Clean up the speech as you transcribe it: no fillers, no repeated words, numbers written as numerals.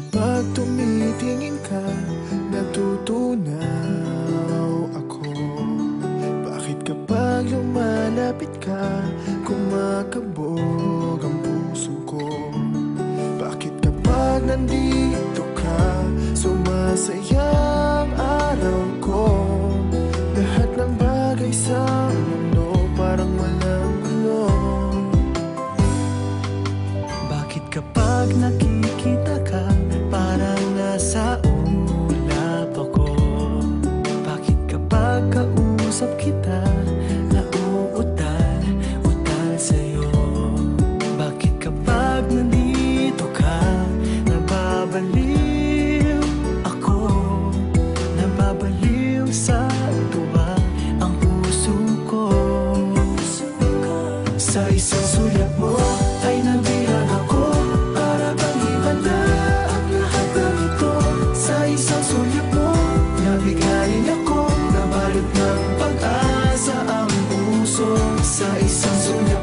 Kapag tumitingin ka, natutunaw ako. Bakit kapag lumalapit ka, kumakabog ang puso ko? Bakit kapag nandito ka, sumasaya ang araw ko? Lahat ng bagay sa mundo parang walang gulo. Bakit kapag nakikita ka, parang nasa ulap ako? Bakit kapag kausap kita, nauutal sa'yo? Bakit kapag nandito ka, nababaliw ako? Nababaliw sa tuwa ang puso ko. Sa isang sulyap mo ay nabihan ako, para bang himala ang lahat ng ito. Sa isang sulyap mo, nabigayin ako, nabalot ng pag-asa ang puso. Sa isang sulyap